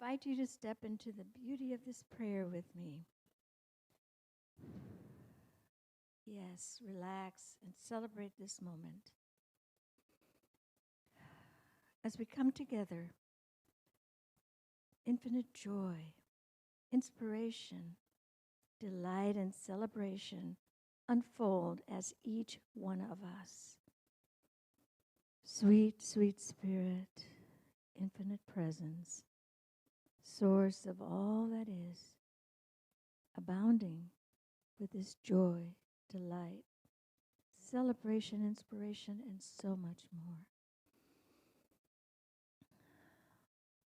invite you to step into the beauty of this prayer with me. Yes, relax and celebrate this moment. As we come together, infinite joy, inspiration, delight, and celebration unfold as each one of us. Sweet, sweet Spirit, infinite presence, source of all that is, abounding with this joy, delight, celebration, inspiration, and so much more.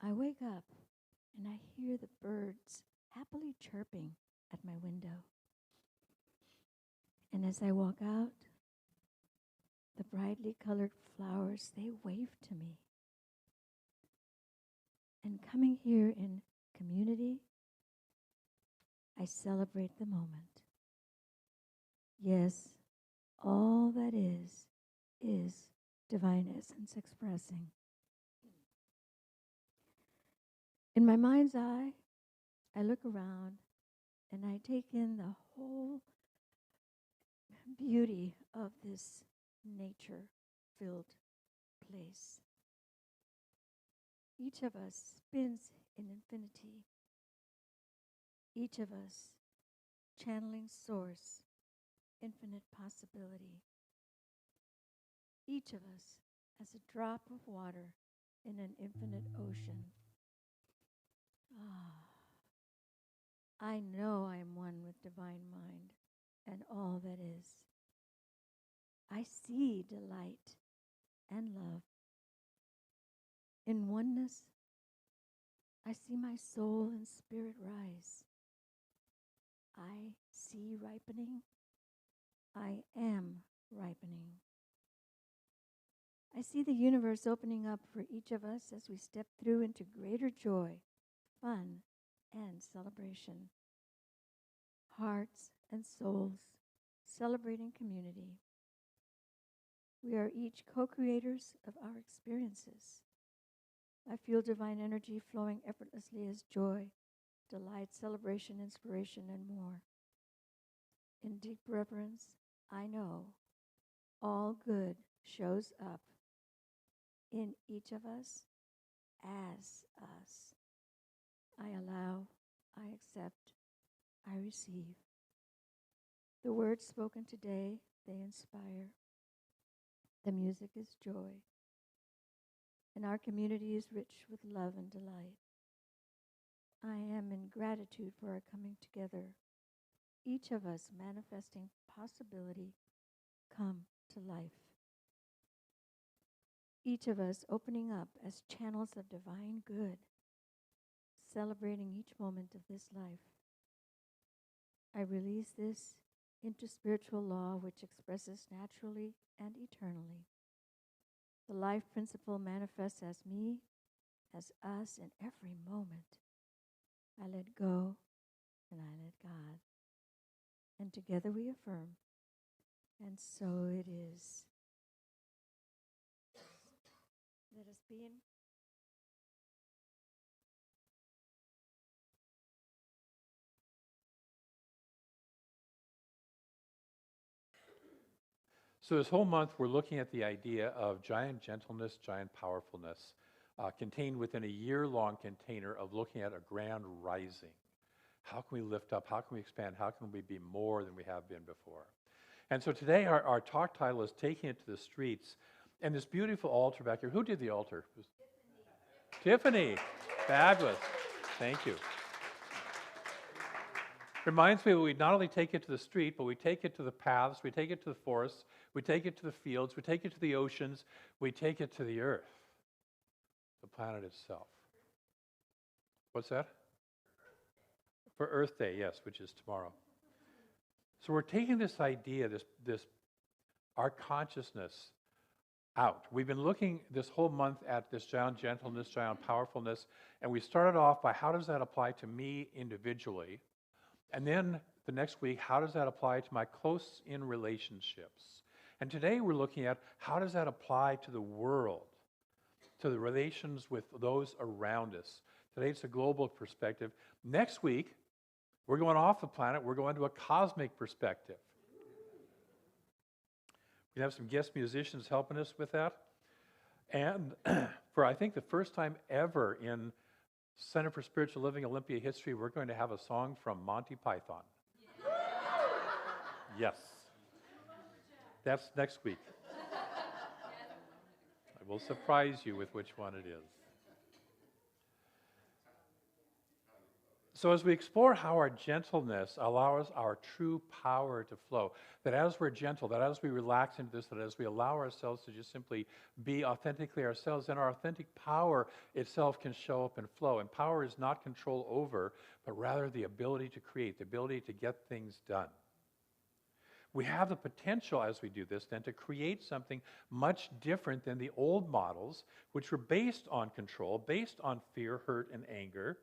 I wake up and I hear the birds happily chirping at my window. And as I walk out, the brightly colored flowers, they wave to me. And coming here in community, I celebrate the moment. Yes, all that is divine essence expressing. In my mind's eye, I look around and I take in the whole beauty of this nature-filled place. Each of us spins in infinity. Each of us channeling source, infinite possibility. Each of us as a drop of water in an infinite ocean. I know I am one with divine mind and all that is. I see delight and love. In oneness, I see my soul and spirit rise. I see ripening. I am ripening. I see the universe opening up for each of us as we step through into greater joy, fun, and celebration. Hearts and souls celebrating community. We are each co-creators of our experiences. I feel divine energy flowing effortlessly as joy, delight, celebration, inspiration, and more. In deep reverence, I know all good shows up in each of us as us. I allow, I accept, I receive. The words spoken today, they inspire. The music is joy. And our community is rich with love and delight. I am in gratitude for our coming together, each of us manifesting possibility come to life. Each of us opening up as channels of divine good, celebrating each moment of this life. I release this into spiritual law which expresses naturally and eternally. The life principle manifests as me, as us in every moment. I let go and I let God. And together we affirm, and so it is. Let us be in. So this whole month, we're looking at the idea of giant gentleness, giant powerfulness, contained within a year-long container of looking at a grand rising. How can we lift up? How can we expand? How can we be more than we have been before? And so today, our talk title is Taking It to the Streets. And this beautiful altar back here, who did the altar? Tiffany. Fabulous. Thank you. Reminds me that we not only take it to the street, but we take it to the paths, we take it to the forests, we take it to the fields, we take it to the oceans, we take it to the earth, the planet itself. What's that? For Earth Day, yes, which is tomorrow. So we're taking this idea, our consciousness out. We've been looking this whole month at this giant gentleness, giant powerfulness, and we started off by how does that apply to me individually? And then the next week, how does that apply to my close-in relationships? And today we're looking at how does that apply to the world, to the relations with those around us, Today it's a global perspective. Next week, we're going off the planet. We're going to a cosmic perspective. We have some guest musicians helping us with that. And for, I think, the first time ever in Center for Spiritual Living Olympia history, we're going to have a song from Monty Python. Yes. That's next week. I will surprise you with which one it is. So as we explore how our gentleness allows our true power to flow, that as we're gentle, that as we relax into this, that as we allow ourselves to just simply be authentically ourselves, then our authentic power itself can show up and flow. And power is not control over, but rather the ability to create, the ability to get things done. We have the potential as we do this then to create something much different than the old models, which were based on control, based on fear, hurt, and anger.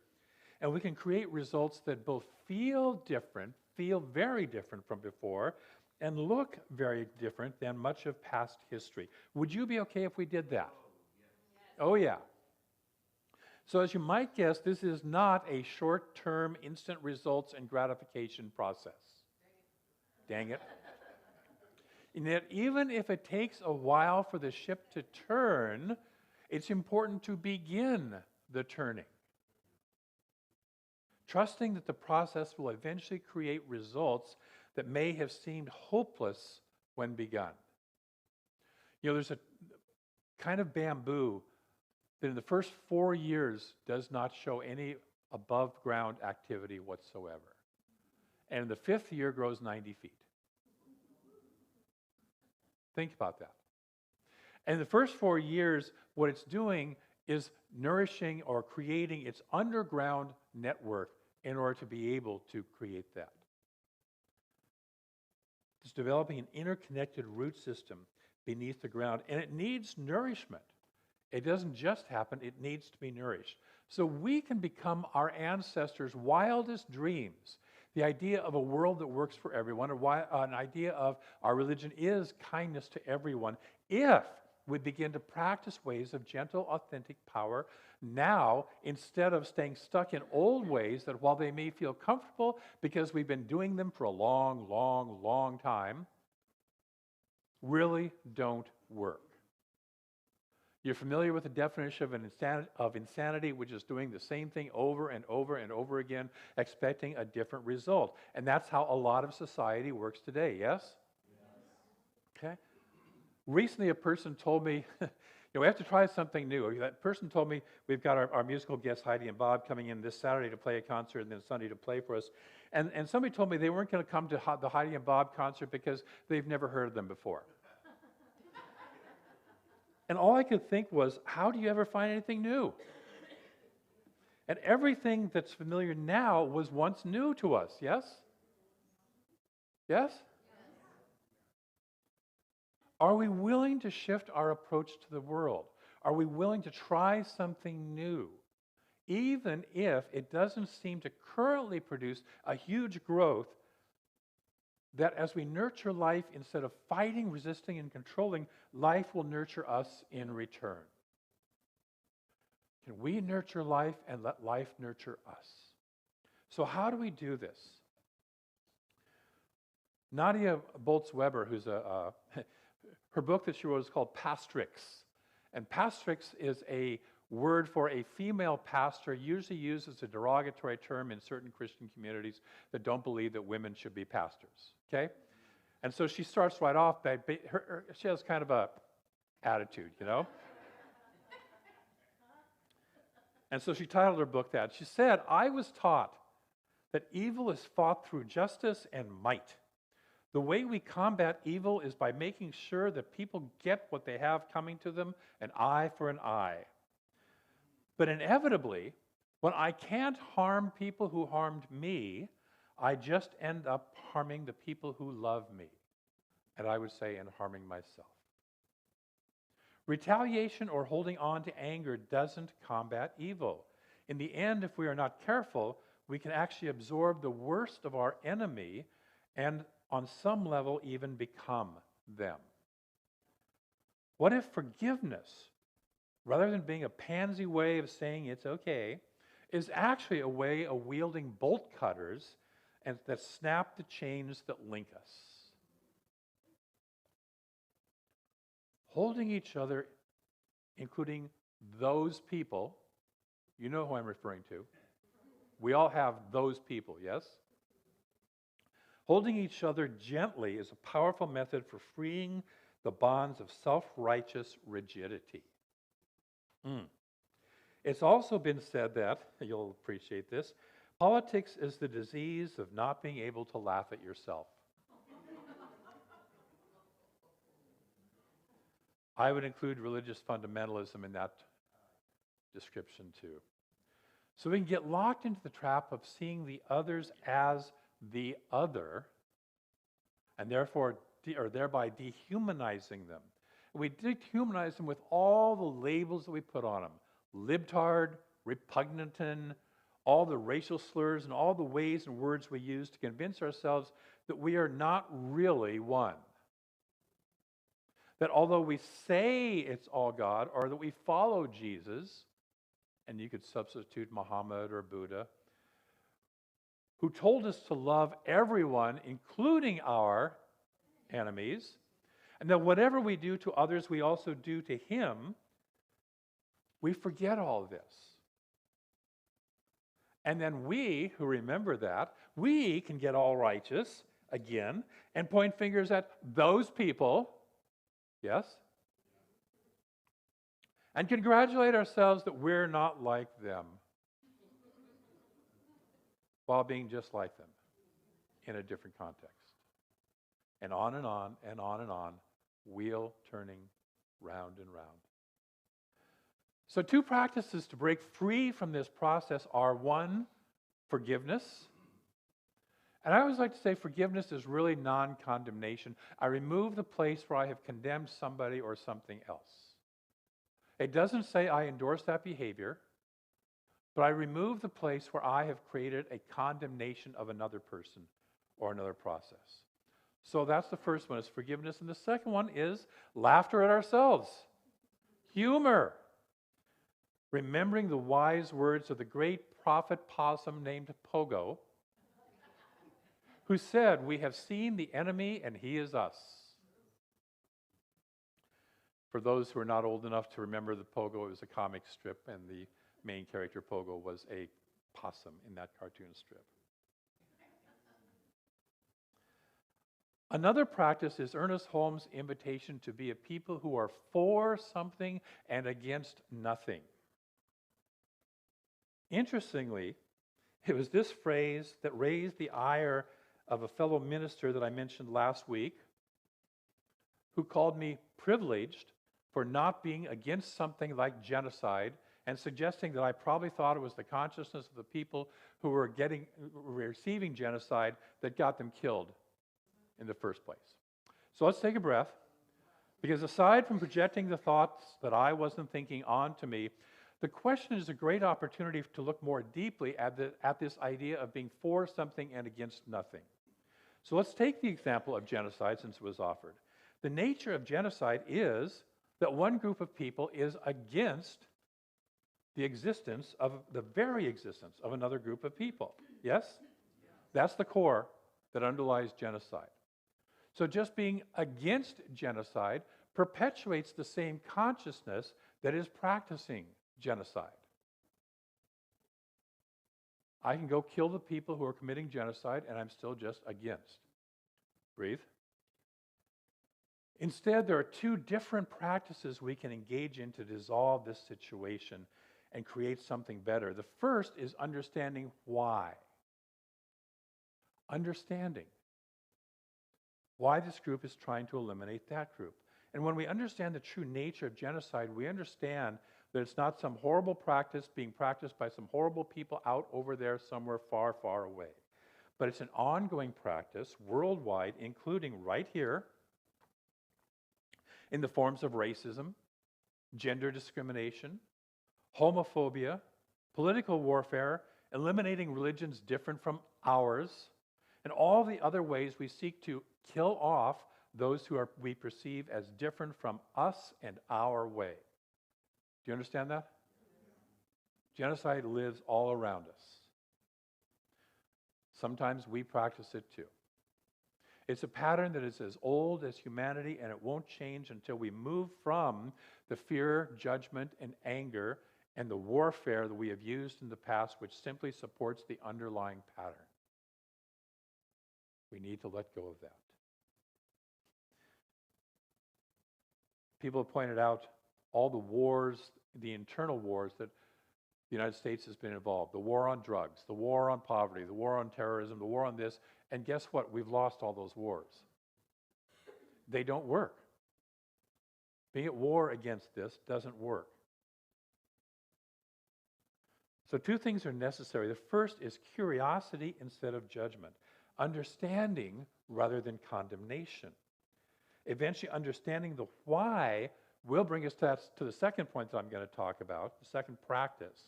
And we can create results that both feel different, feel very different from before, and look very different than much of past history. Would you be okay if we did that? Oh, yeah. So as you might guess, this is not a short-term instant results and gratification process. Dang it. And yet, even if it takes a while for the ship to turn, it's important to begin the turning. Trusting that the process will eventually create results that may have seemed hopeless when begun. You know, there's a kind of bamboo that in the first 4 years does not show any above ground activity whatsoever. And in the 5th year grows 90 feet. Think about that. And in the first 4 years, what it's doing is nourishing or creating its underground network in order to be able to create that. It's developing an interconnected root system beneath the ground, and it needs nourishment. It doesn't just happen, it needs to be nourished. So we can become our ancestors' wildest dreams. The idea of a world that works for everyone, or an idea of our religion is kindness to everyone, if we begin to practice ways of gentle, authentic power now, instead of staying stuck in old ways that, while they may feel comfortable because we've been doing them for a long, long, long time, really don't work. You're familiar with the definition of insanity, which is doing the same thing over and over and over again, expecting a different result. And that's how a lot of society works today, yes? Okay. Recently, a person told me, we have to try something new. That person told me, we've got our musical guests, Heidi and Bob, coming in this Saturday to play a concert and then Sunday to play for us. And somebody told me they weren't going to come to the Heidi and Bob concert because they've never heard of them before. And all I could think was, how do you ever find anything new? And everything that's familiar now was once new to us, yes? Yes? Are we willing to shift our approach to the world? Are we willing to try something new, even if it doesn't seem to currently produce a huge growth, that as we nurture life, instead of fighting, resisting, and controlling, life will nurture us in return? Can we nurture life and let life nurture us? So how do we do this? Nadia Bolz-Weber, who's her book that she wrote is called Pastrix. And Pastrix is a word for a female pastor, usually used as a derogatory term in certain Christian communities that don't believe that women should be pastors, okay? And so she starts right off by, she has kind of a attitude, you know? And so she titled her book that. She said, "I was taught that evil is fought through justice and might. The way we combat evil is by making sure that people get what they have coming to them, an eye for an eye. But inevitably, when I can't harm people who harmed me, I just end up harming the people who love me. And I would say, and harming myself. Retaliation or holding on to anger doesn't combat evil. In the end, if we are not careful, we can actually absorb the worst of our enemy and on some level even become them. What if forgiveness, rather than being a pansy way of saying it's okay, is actually a way of wielding bolt cutters and that snap the chains that link us. Holding each other, including those people, you know who I'm referring to. We all have those people, yes? Holding each other gently is a powerful method for freeing the bonds of self-righteous rigidity. It's also been said that, you'll appreciate this, politics is the disease of not being able to laugh at yourself. I would include religious fundamentalism in that description too. So we can get locked into the trap of seeing the others as the other, and therefore, or thereby dehumanizing them. We dehumanize them with all the labels that we put on them. Libtard, repugnantin, all the racial slurs and all the ways and words we use to convince ourselves that we are not really one. That although we say it's all God, or that we follow Jesus, and you could substitute Muhammad or Buddha, who told us to love everyone, including our enemies, and that whatever we do to others, we also do to him, we forget all of this. And then we, who remember that, we can get all righteous again and point fingers at those people, yes? And congratulate ourselves that we're not like them while being just like them in a different context. And on and on and on and on, wheel turning round and round. So 2 practices to break free from this process are 1, forgiveness. And I always like to say forgiveness is really non-condemnation. I remove the place where I have condemned somebody or something else. It doesn't say I endorse that behavior, but I remove the place where I have created a condemnation of another person or another process. So that's the first one, is forgiveness. And the second one is laughter at ourselves. Humor. Remembering the wise words of the great prophet possum named Pogo, who said, "We have seen the enemy and he is us." For those who are not old enough to remember the Pogo, it was a comic strip, and the main character, Pogo, was a possum in that cartoon strip. Another practice is Ernest Holmes' invitation to be a people who are for something and against nothing. Interestingly, it was this phrase that raised the ire of a fellow minister that I mentioned last week, who called me privileged for not being against something like genocide and suggesting that I probably thought it was the consciousness of the people who were receiving genocide that got them killed in the first place. So let's take a breath, because aside from projecting the thoughts that I wasn't thinking onto me, the question is a great opportunity to look more deeply at this idea of being for something and against nothing. So let's take the example of genocide, since it was offered. The nature of genocide is that one group of people is against the existence of the very existence of another group of people. Yes? That's the core that underlies genocide. So just being against genocide perpetuates the same consciousness that is practicing genocide. I can go kill the people who are committing genocide, and I'm still just against. Breathe. Instead, there are 2 different practices we can engage in to dissolve this situation and create something better. The first is understanding why. Understanding why this group is trying to eliminate that group. And when we understand the true nature of genocide, we understand that it's not some horrible practice being practiced by some horrible people out over there somewhere far, far away. But it's an ongoing practice worldwide, including right here, in the forms of racism, gender discrimination, homophobia, political warfare, eliminating religions different from ours, and all the other ways we seek to kill off those who we perceive as different from us and our way. Do you understand that? Genocide lives all around us. Sometimes we practice it too. It's a pattern that is as old as humanity, and it won't change until we move from the fear, judgment, and anger and the warfare that we have used in the past, which simply supports the underlying pattern. We need to let go of that. People have pointed out all the wars, the internal wars that the United States has been involved. The war on drugs, the war on poverty, the war on terrorism, the war on this. And guess what? We've lost all those wars. They don't work. Being at war against this doesn't work. So two things are necessary. The first is curiosity instead of judgment. Understanding rather than condemnation. Eventually understanding the why will bring us to the second point that I'm going to talk about, the second practice.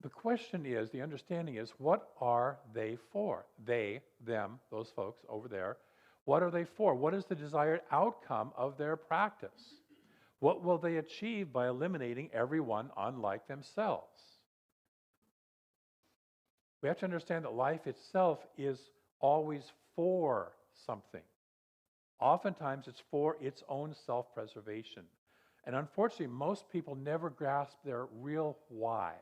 The question is, the understanding is, what are they for? They, them, those folks over there, what are they for? What is the desired outcome of their practice? What will they achieve by eliminating everyone unlike themselves? We have to understand that life itself is always for something. Oftentimes it's for its own self-preservation. And unfortunately, most people never grasp their real why.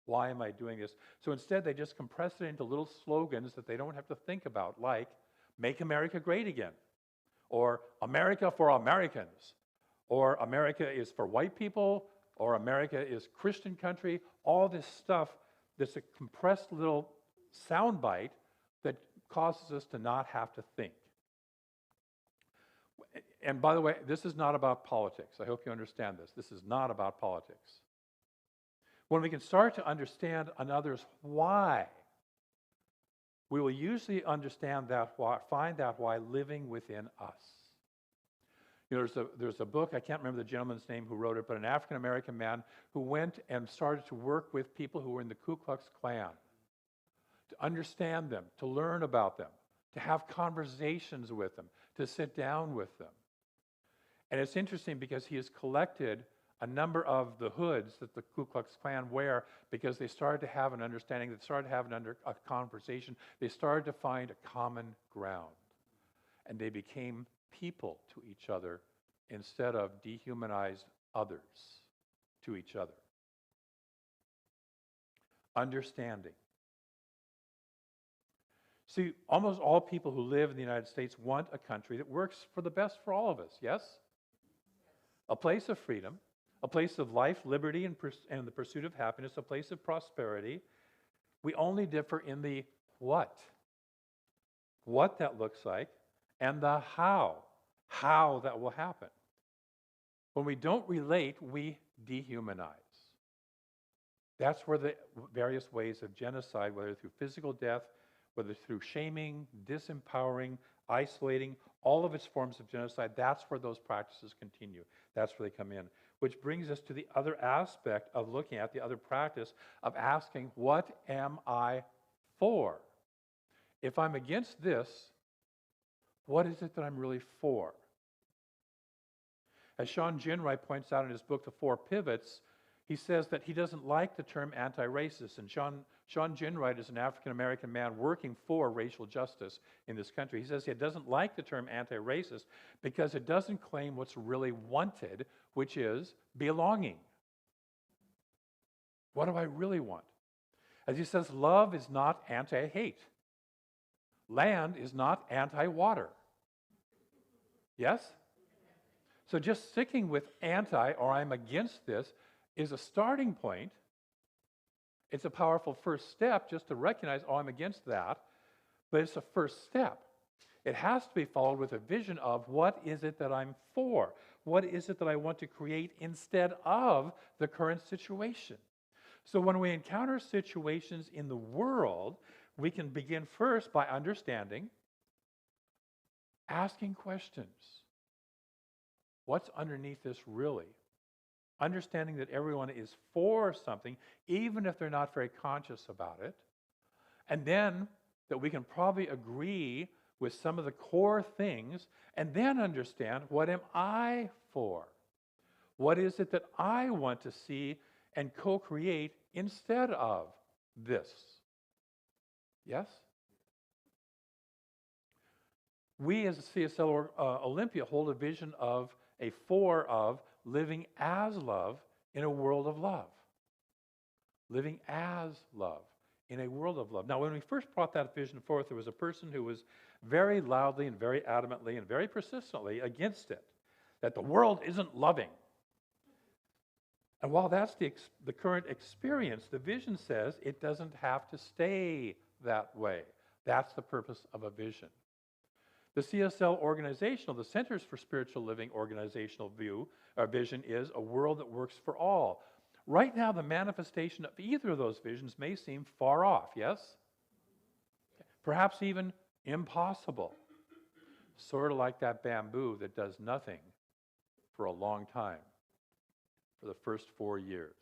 Why am I doing this? So instead, they just compress it into little slogans that they don't have to think about, like, make America great again, or America for Americans, or America is for white people, or America is Christian country, all this stuff that's a compressed little soundbite that causes us to not have to think. And by the way, this is not about politics. I hope you understand this. This is not about politics. When we can start to understand another's why, we will usually understand that why, find that why living within us. You know, there's a book, I can't remember the gentleman's name who wrote it, but an African-American man who went and started to work with people who were in the Ku Klux Klan, to understand them, to learn about them, to have conversations with them, to sit down with them. And it's interesting because he has collected a number of the hoods that the Ku Klux Klan wear because they started to have an understanding, they started to have a conversation, they started to find a common ground. And they became people to each other instead of dehumanized others to each other. Understanding. See, almost all people who live in the United States want a country that works for the best for all of us, yes? A place of freedom, a place of life, liberty, and the pursuit of happiness, a place of prosperity. We only differ in the what that looks like, and the how that will happen. When we don't relate, we dehumanize. That's where the various ways of genocide, whether through physical death, whether through shaming, disempowering, isolating, all of its forms of genocide, that's where those practices continue. That's where they come in. Which brings us to the other aspect of looking at the other practice of asking, what am I for? If I'm against this, what is it that I'm really for? As Sean Ginwright points out in his book, The Four Pivots, he says that he doesn't like the term anti-racist. And Sean Ginwright is an African-American man working for racial justice in this country. He says he doesn't like the term anti-racist because it doesn't claim what's really wanted, which is belonging. What do I really want? As he says, love is not anti-hate. Land is not anti-water. Yes? So just sticking with anti or I'm against this is a starting point. It's a powerful first step just to recognize, oh, I'm against that. But it's a first step. It has to be followed with a vision of what is it that I'm for? What is it that I want to create instead of the current situation? So when we encounter situations in the world, we can begin first by understanding, asking questions. What's underneath this really? Understanding that everyone is for something, even if they're not very conscious about it. And then that we can probably agree with some of the core things, and then understand, what am I for? What is it that I want to see and co-create instead of this. Yes? We as a CSL or Olympia hold a vision of a living as love in a world of love. Living as love in a world of love. Now, when we first brought that vision forth, there was a person who was very loudly and very adamantly and very persistently against it, that the world isn't loving. And while that's the current experience, the vision says it doesn't have to stay that way. That's the purpose of a vision. The CSL organizational, the Centers for Spiritual Living organizational vision is a world that works for all. Right now, the manifestation of either of those visions may seem far off, yes? Perhaps even impossible. Sort of like that bamboo that does nothing for a long time, for the first 4 years.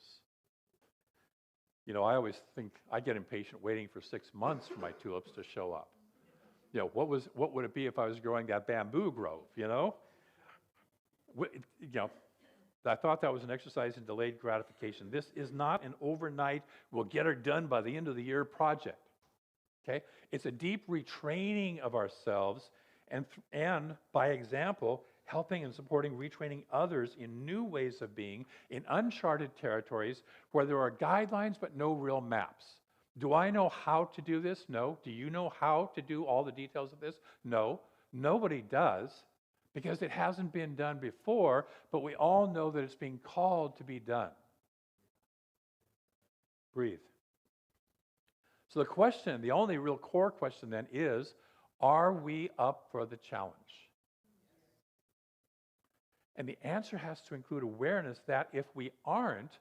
You know, I always think I get impatient waiting for 6 months for my tulips to show up. You know, what would it be if I was growing that bamboo grove, you know? I thought that was an exercise in delayed gratification. This is not an overnight, we'll get her done by the end of the year project. Okay? It's a deep retraining of ourselves and by example, helping and supporting retraining others in new ways of being in uncharted territories where there are guidelines but no real maps. Do I know how to do this? No. Do you know how to do all the details of this? No. Nobody does because it hasn't been done before, but we all know that it's being called to be done. Breathe. So the question, the only real core question then is, are we up for the challenge? And the answer has to include awareness that if we aren't,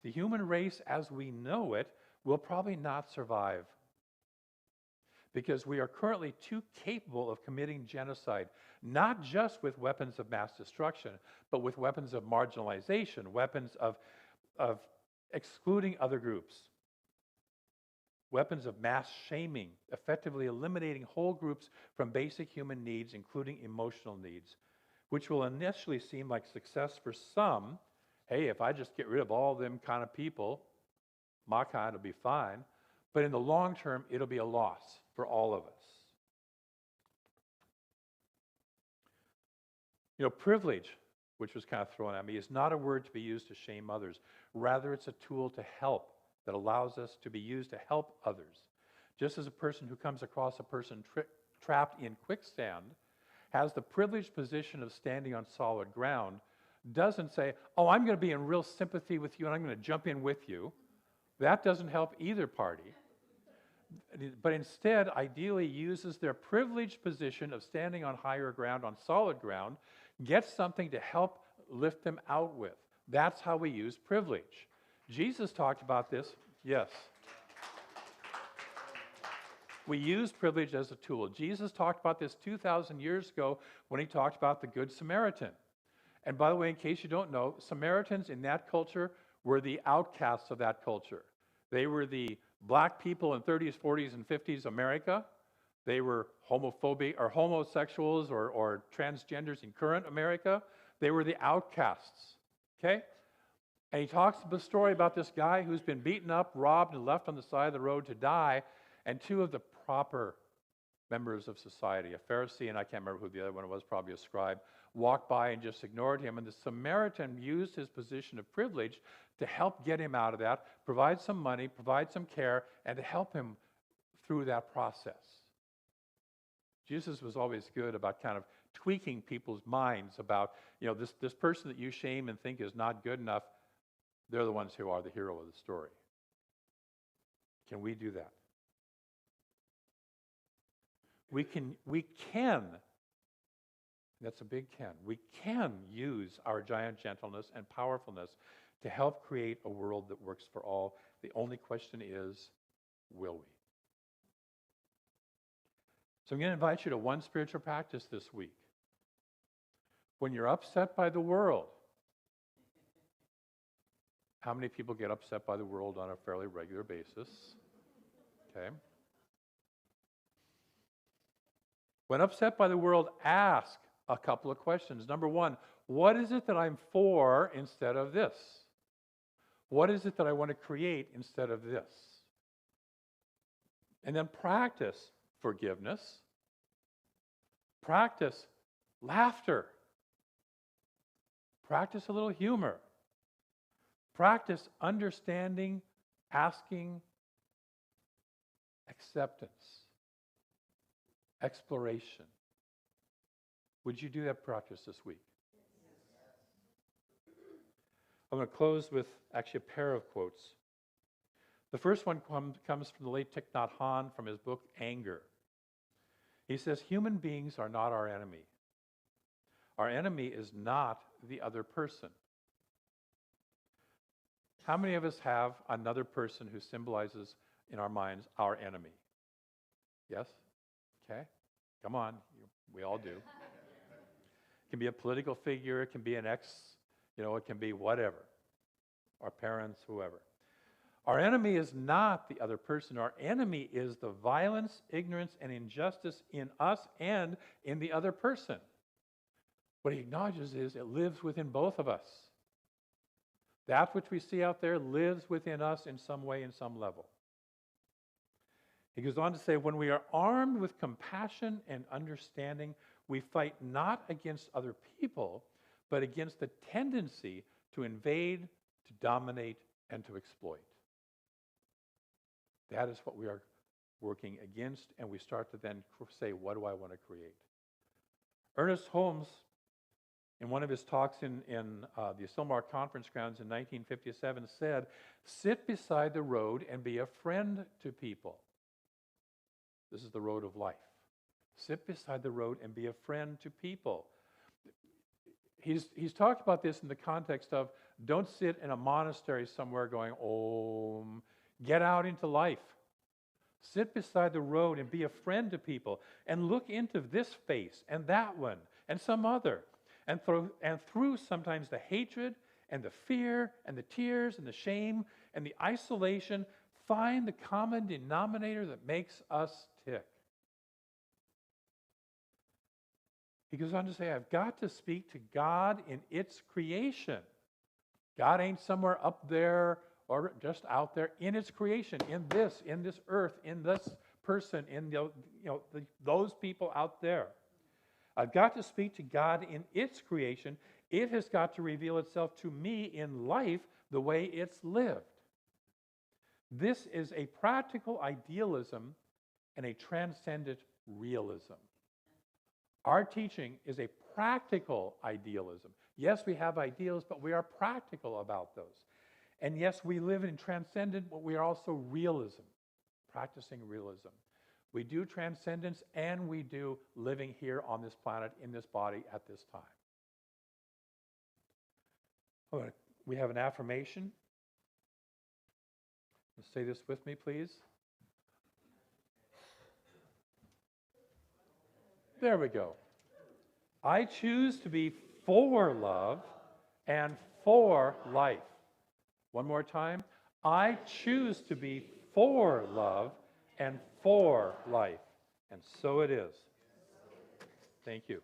the human race as we know it will probably not survive. Because we are currently too capable of committing genocide, not just with weapons of mass destruction, but with weapons of marginalization, weapons of excluding other groups, weapons of mass shaming, effectively eliminating whole groups from basic human needs, including emotional needs, which will initially seem like success for some. Hey, if I just get rid of all them kind of people, my kind will be fine. But in the long term, it'll be a loss for all of us. You know, privilege, which was kind of thrown at me, is not a word to be used to shame others. Rather, it's a tool to help that allows us to be used to help others. Just as a person who comes across a person trapped in quicksand has the privileged position of standing on solid ground, doesn't say, oh, I'm going to be in real sympathy with you and I'm going to jump in with you. That doesn't help either party. But instead, ideally uses their privileged position of standing on higher ground, on solid ground, gets something to help lift them out with. That's how we use privilege. Jesus talked about this, yes. We use privilege as a tool. Jesus talked about this 2,000 years ago when he talked about the Good Samaritan. And by the way, in case you don't know, Samaritans in that culture were the outcasts of that culture. They were the black people in 30s, 40s, and 50s America. They were homophobic or homosexuals or transgenders in current America. They were the outcasts, okay? And he talks the story about this guy who's been beaten up, robbed, and left on the side of the road to die, and two of the proper members of society, a Pharisee and I can't remember who the other one was, probably a scribe, walked by and just ignored him. And the Samaritan used his position of privilege to help get him out of that, provide some money, provide some care, and to help him through that process. Jesus was always good about kind of tweaking people's minds about, you know, this person that you shame and think is not good enough, they're the ones who are the hero of the story. Can we do that? We can, that's a big can, we can use our giant gentleness and powerfulness to help create a world that works for all. The only question is, will we? So I'm going to invite you to one spiritual practice this week. When you're upset by the world, how many people get upset by the world on a fairly regular basis? Okay. When upset by the world, ask a couple of questions. Number one, what is it that I'm for instead of this? What is it that I want to create instead of this? And then practice forgiveness. Practice laughter. Practice a little humor. Practice understanding, asking, acceptance, exploration. Would you do that practice this week? I'm going to close with actually a pair of quotes. The first one comes from the late Thich Nhat Hanh from his book, Anger. He says, human beings are not our enemy. Our enemy is not the other person. How many of us have another person who symbolizes in our minds our enemy? Yes? Okay. Come on. We all do. It can be a political figure. It can be an ex. It can be whatever. Our parents, whoever. Our enemy is not the other person. Our enemy is the violence, ignorance, and injustice in us and in the other person. What he acknowledges is it lives within both of us. That which we see out there lives within us in some way, in some level. He goes on to say, when we are armed with compassion and understanding, we fight not against other people, but against the tendency to invade, to dominate, and to exploit. That is what we are working against, and we start to then say, what do I want to create? Ernest Holmes, in one of his talks in the Asilmar Conference Grounds in 1957, said, sit beside the road and be a friend to people. This is the road of life. Sit beside the road and be a friend to people. He's talked about this in the context of don't sit in a monastery somewhere going, Om. Get out into life. Sit beside the road and be a friend to people and look into this face and that one and some other. And through sometimes the hatred and the fear and the tears and the shame and the isolation, find the common denominator that makes us tick. He goes on to say, I've got to speak to God in its creation. God ain't somewhere up there or just out there, in its creation, in this earth, in this person, in those people out there. I've got to speak to God in its creation. It has got to reveal itself to me in life the way it's lived. This is a practical idealism and a transcendent realism. Our teaching is a practical idealism. Yes, we have ideals, but we are practical about those. And yes, we live in transcendent, but we are also realism, practicing realism. We do transcendence and we do living here on this planet, in this body, at this time. We have an affirmation. Say this with me, please. There we go. I choose to be for love and for life. One more time. I choose to be for love and for life. And so it is. Thank you.